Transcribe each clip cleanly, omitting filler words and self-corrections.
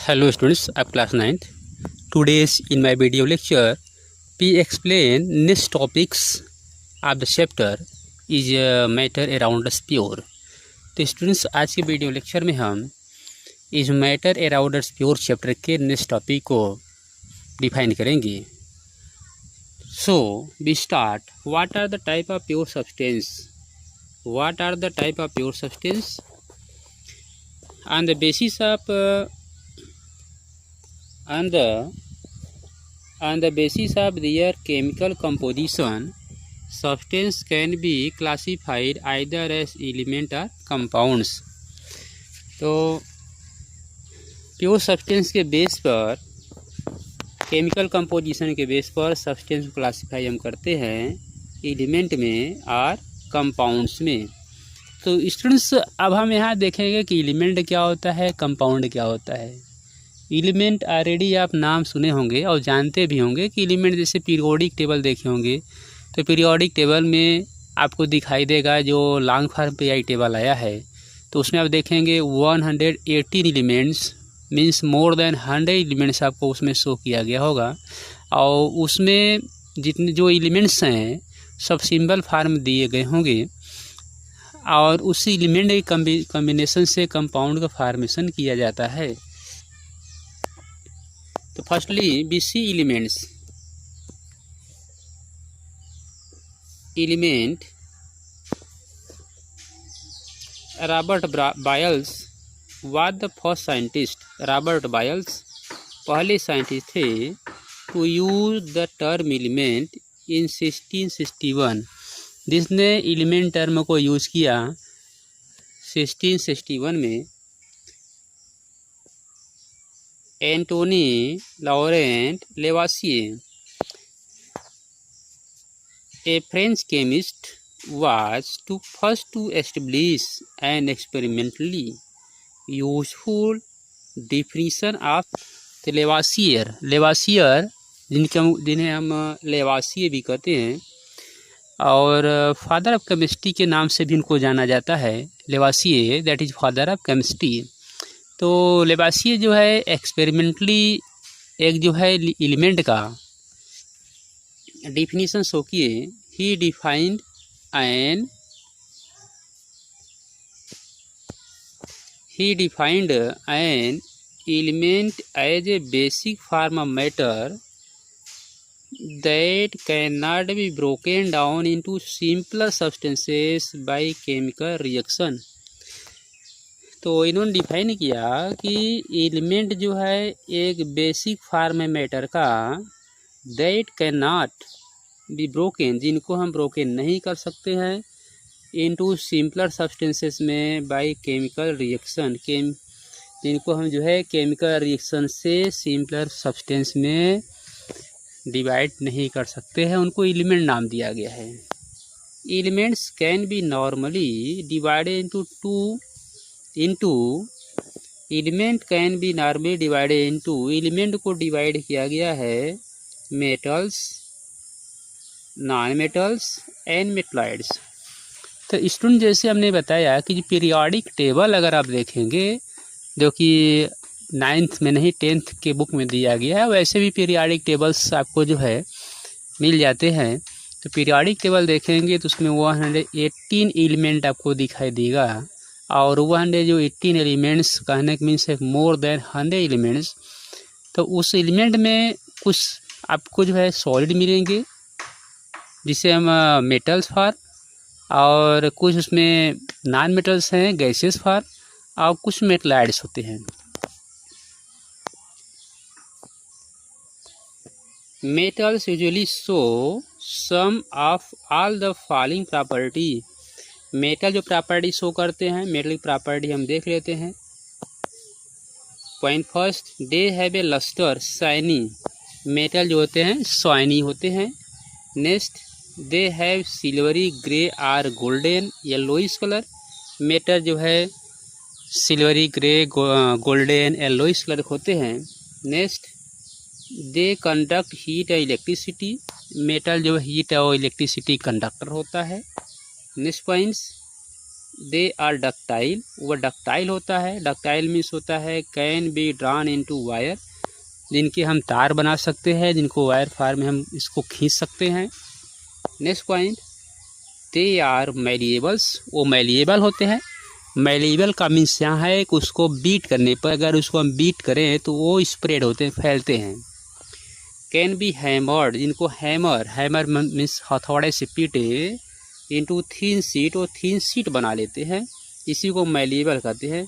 Hello students of class 9th. Today's in my video lecture we explain next topics of the chapter is matter around us pure. तो students आज के video lecture में हम इस matter around us pure chapter के next topic को define करेंगे. So we start. What are the type of pure substance? What are the type of pure substance? On the basis of on the basis of their chemical composition, substance can be classified either as element or compounds. तो pure substance के base पर, chemical composition के base पर substance को classify हम करते हैं element में और कंपाउंड्स में. तो स्टूडेंट्स अब हम यहाँ देखेंगे कि एलिमेंट क्या होता है, कंपाउंड क्या होता है. एलिमेंट ऑलरेडी आप नाम सुने होंगे और जानते भी होंगे कि एलिमेंट जैसे पीरियोडिक टेबल देखे होंगे. तो पीरियोडिक टेबल में आपको दिखाई देगा जो लॉन्ग फॉर्म पीआई टेबल आया है, तो उसमें आप देखेंगे 118 elements means more than 100 elements आपको उसमें शो किया गया होगा. और उसमें जितने जो एलिमेंट्स हैं सब सिंबल फॉर्म दिए गए होंगे और उसी एलिमेंट के कम्बिनेशन से कंपाउंड का फॉर्मेशन किया जाता है. तो firstly we see element Robert Boyles was the first scientist. Robert Boyles पहले साइंटिस्ट थे to use the term element in 1661, जिसने एलिमेंट टर्म को यूज़ किया 1661 में. Antoine Laurent Lavoisier, a French chemist, was to first to establish an experimentally useful definition of the लेवासियर जिन्हें हम लेवासिए भी कहते हैं और फादर ऑफ केमिस्ट्री के नाम से भी इनको जाना जाता है. Lavoisier that is father of chemistry. तो लेवासिए जो है एक्सपेरिमेंटली एक जो है एलिमेंट का डिफिनीशन शो किए. He defined an element as a basic form of matter that can not be broken down into simpler substances by chemical reaction. तो इन्होंने डिफाइन किया कि एलिमेंट जो है एक बेसिक फॉर्म है मैटर का that can not be broken, जिनको हम ब्रोकन नहीं कर सकते हैं इनटू सिंपलर सब्सटेंसेस में बाय केमिकल रिएक्शन, जिनको हम जो है केमिकल रिएक्शन से सिंपलर सब्सटेंस में डिवाइड नहीं कर सकते हैं, उनको एलिमेंट नाम दिया गया है. Elements can be normally divided element can be normally divided into, element को डिवाइड किया गया है metals, non metals and metalloids. तो स्टूडेंट जैसे हमने बताया कि जो पीरियोडिक टेबल अगर आप देखेंगे जो कि 9th में नहीं 10th के बुक में दिया गया है, वैसे भी पीरियोडिक टेबल्स आपको जो है मिल जाते हैं. तो पीरियोडिक टेबल देखेंगे तो उसमें 118 एलिमेंट आपको दिखाई देगा और 118 एलिमेंट्स कहने के मीन्स एक मोर देन 100 एलिमेंट्स. तो उस एलिमेंट में कुछ आपको जो है सॉलिड मिलेंगे जिसे हम मेटल्स फॉर, और कुछ उसमें नॉन मेटल्स हैं गैसेस फॉर, और कुछ मेटलाइड्स होते हैं. Metals usually show some of all the following property. Metal जो प्रॉपर्टी शो करते हैं, मेटल की प्रॉपर्टी हम देख लेते हैं. Point first, they have a lustre shiny. Metal जो होते हैं शाइनी होते हैं. Next, they have silvery grey और गोल्डन येलोइश कलर. मेटल जो है silvery grey golden yellowish colour होते हैं. नेक्स्ट, दे कंडक्ट हीट और इलेक्ट्रिसिटी. मेटल जो हीट और इलेक्ट्रिसिटी कंडक्टर होता है. Next points, they are ductile, वह डक्टाइल होता है। डक्टाइल मीन्स होता है can be drawn into wire, जिनके हम तार बना सकते हैं, जिनको वायर फार्म में हम इसको खींच सकते हैं। नेक्स्ट पॉइंट, दे आर मैलिएबल्स, वो मैलिएबल होते हैं। मैलिएबल का मीन्स यहाँ है कि उसको बीट करने पर, अगर उसको हम बीट करें तो वो स्प्रेड होते हैं, फैलते हैं। कैन बी हैमर्ड, जिनको हैमर मीन्स हथौड़े से पीटे, इनटू थीन शीट, वो थीन शीट बना लेते हैं, इसी को मैलिएबल कहते हैं।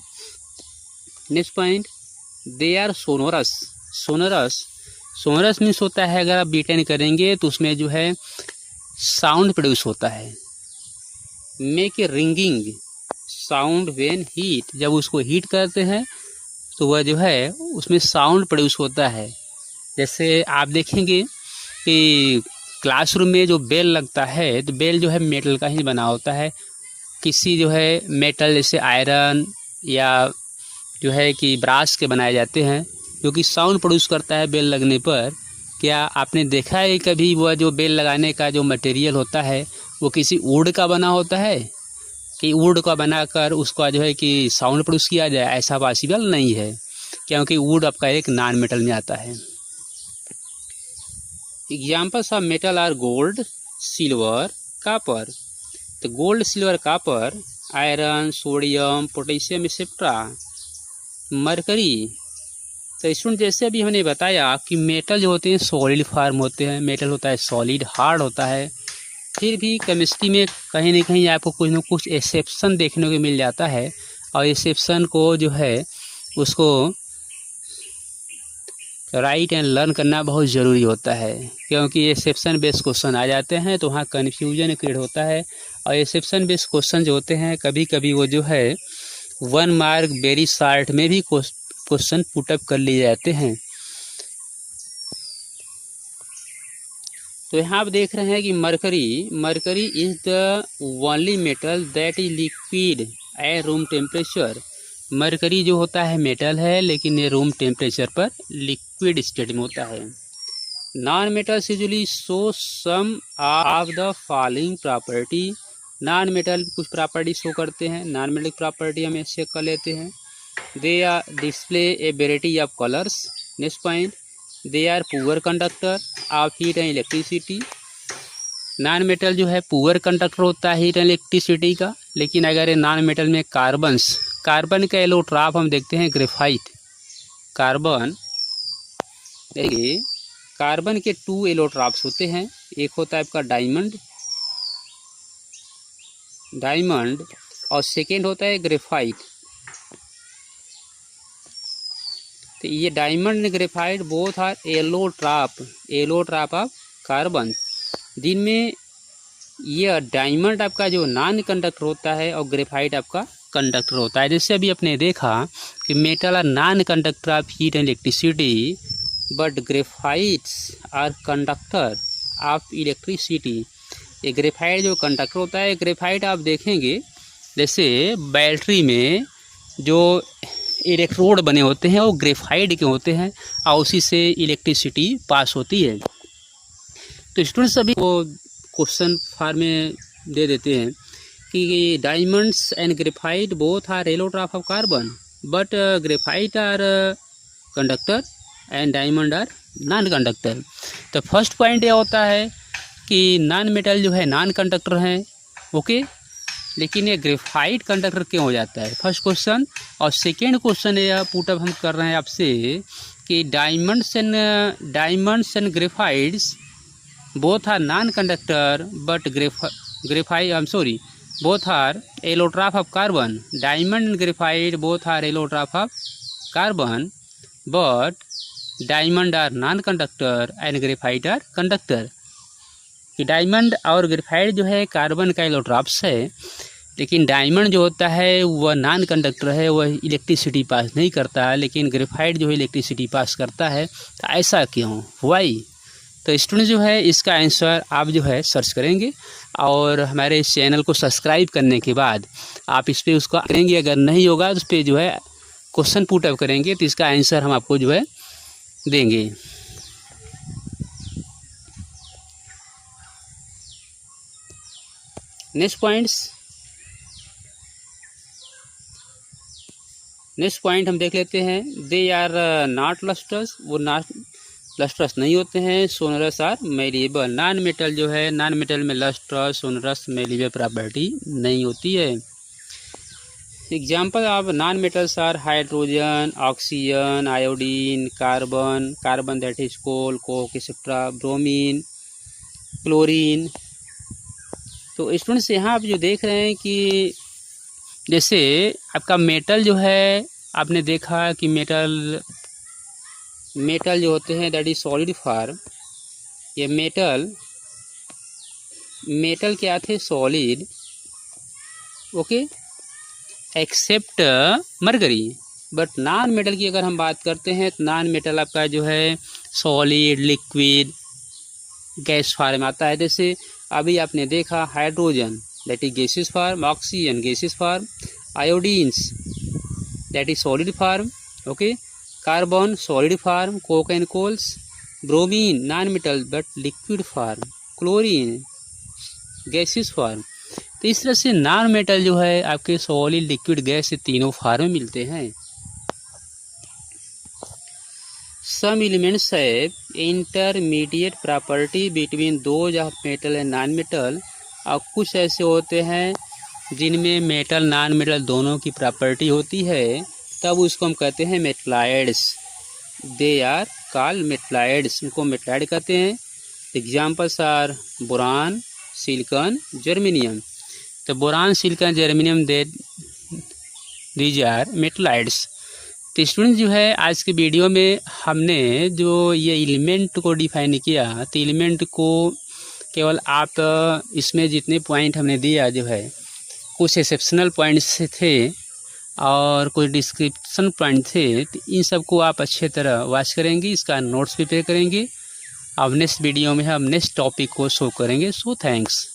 Next point, they are sonorous. Sonorous means होता है अगर आप बीटन करेंगे तो उसमें जो है साउंड प्रोड्यूस होता है। Make a ringing sound when heat, जब उसको हीट करते हैं तो वह जो है उसमें साउंड प्रोड्यूस होता है। जैसे आप देखेंगे कि क्लासरूम में जो बेल लगता है तो बेल जो है मेटल का ही बना होता है। किसी जो है मेटल जैसे आयरन या जो है कि ब्रास के बनाए जाते हैं, जो कि साउंड प्रोड्यूस करता है बेल लगने पर। क्या आपने देखा है कभी वह जो बेल लगाने का जो मटेरियल होता है वो किसी वुड का बना होता है कि वुड का बनाकर उसका जो है कि साउंड प्रोड्यूस किया जाए? ऐसा पॉसिबल नहीं है, क्योंकि वुड आपका एक नॉन मेटल में आता है। Examples of metal are gold, silver, copper. तो gold, silver, copper, iron, sodium, potassium etcetera, mercury. तो स्टूडेंट जैसे अभी हमने बताया कि मेटल जो होते हैं सॉलिड फॉर्म होते हैं, मेटल होता है सॉलिड, हार्ड होता है। फिर भी केमिस्ट्री में कहीं न कहीं आपको कुछ न कुछ एक्सेप्शन देखने को मिल जाता है, और एक्सेप्शन को जो है उसको राइट एंड लर्न करना बहुत ज़रूरी होता है, क्योंकि एक्सेप्शन बेस्ड क्वेश्चन आ जाते हैं तो वहाँ कन्फ्यूजन क्रिएट होता है। और एक्सेप्शन बेस्ड क्वेश्चन जो होते हैं कभी कभी वो जो है 1 मार्क वेरी शॉर्ट में भी क्वेश्चन पुटअप कर लिए जाते हैं। तो यहाँ आप देख रहे हैं कि mercury is the only metal that is liquid at room temperature. Mercury जो होता है मेटल है, लेकिन ये रूम टेम्परेचर पर लिक्विड स्टेट में होता है। Non metals usually show some of the following property. Non metal कुछ प्रॉपर्टी शो करते हैं, नॉन मेटल प्रॉपर्टी हम चेक कर लेते हैं। They are display a variety of colours. Next point, they are poor conductor of heat and electricity. Non metal जो है poor conductor होता है हीट एंड इलेक्ट्रिसिटी का, लेकिन अगर ये नॉन मेटल में कार्बन का एलोट्रॉप हम देखते हैं ग्रेफाइट। देखिए कार्बन के 2 एलोट्रॉप्स होते हैं, एक होता है आपका डायमंड और सेकेंड होता है ग्रेफाइट। तो ये diamond graphite both are allotrope of carbon. दिन में ये डायमंड आपका जो नॉन कंडक्टर होता है और ग्रेफाइट आपका कंडक्टर होता है। जैसे अभी आपने देखा कि metal are non conductor of heat and electricity but graphites are conductor of electricity. ये ग्रेफाइट जो कंडक्टर होता है, ग्रेफाइट आप देखेंगे जैसे बैटरी में जो इलेक्ट्रोड बने होते हैं वो ग्रेफाइट के होते हैं और उसी से इलेक्ट्रिसिटी पास होती है। तो स्टूडेंट्स अभी वो क्वेश्चन फॉर्म में दे देते हैं कि diamonds and graphite both are allotrope of carbon but graphite are conductor and diamond are non conductor. तो फर्स्ट पॉइंट यह होता है कि नॉन मेटल जो है नॉन कंडक्टर हैं, ओके, लेकिन ये ग्रेफाइट कंडक्टर क्यों हो जाता है, फर्स्ट क्वेश्चन। और सेकेंड क्वेश्चन यह पुटअप हम कर रहे हैं आपसे कि diamonds and graphites both are non conductor but both are allotrope of carbon. Diamond and graphite both are allotrope of carbon, but diamond are non-conductor and graphite are conductor. कि diamond और graphite जो है carbon का allotropes है, लेकिन diamond जो होता है वह नॉन कंडक्टर है, वह इलेक्ट्रिसिटी पास नहीं करता है, लेकिन ग्रेफाइट जो है इलेक्ट्रिसिटी पास करता है। तो ऐसा क्यों, वाई? तो स्टूडेंट जो है इसका आंसर आप जो है सर्च करेंगे और हमारे इस चैनल को सब्सक्राइब करने के बाद आप इस पर उसका करेंगे। अगर नहीं होगा तो उस पर जो है क्वेश्चन पुटअप करेंगे तो इसका आंसर हम आपको जो है देंगे। नेक्स्ट पॉइंट्स, नेक्स्ट पॉइंट हम देख लेते हैं, दे आर नॉट लस्ट्रस, वो नॉट लस्ट्रस नहीं होते हैं। Sonorous are malleable, non metal जो है, नॉन मेटल में लस्ट्रस, सोनरस, मेलिएबल प्रॉपर्टी नहीं होती है। Example of non metals are hydrogen, oxygen, iodine, carbon, carbon that is coal, coke etcetera, bromine, chlorine. तो स्टूडेंट्स यहाँ आप जो देख रहे हैं कि जैसे आपका मेटल जो है, आपने देखा कि मेटल जो होते हैं दैट इज सॉलिड फॉर्म, ये मेटल क्या थे, solid, okay, except mercury. But non metal की अगर हम बात करते हैं तो नॉन मेटल आपका जो है सॉलिड, लिक्विड, गैस फॉर्म आता है। जैसे अभी आपने देखा hydrogen that is gases form, oxygen gases form, iodines that is solid form, okay, carbon solid form, coke and coals, bromine non metal but liquid form, chlorine gases form. तो इस तरह से नॉन मेटल जो है आपके solid, liquid, gas से तीनों form में मिलते हैं। Some elements have intermediate property between those of metal and non metal, और कुछ ऐसे होते हैं जिनमें मेटल नॉन मेटल दोनों की प्रॉपर्टी होती है, तब उसको हम कहते हैं metalloids. They are called metalloids, उनको मेटलाइड कहते हैं। Examples are boron, silicon, germanium. तो boron, silicon, germanium these are metalloids. तो स्टूडेंट जो है आज के वीडियो में हमने जो ये एलिमेंट को डिफाइन किया, तो एलिमेंट को केवल आप इसमें जितने पॉइंट हमने दिया जो है कुछ एक्सेप्शनल पॉइंट्स थे और कुछ डिस्क्रिप्शन पॉइंट थे, तो इन सब को आप अच्छे तरह वॉच करेंगे, इसका नोट्स प्रिपेयर करेंगे। अब नेक्स्ट वीडियो में हम नेक्स्ट टॉपिक को शो करेंगे। So thanks.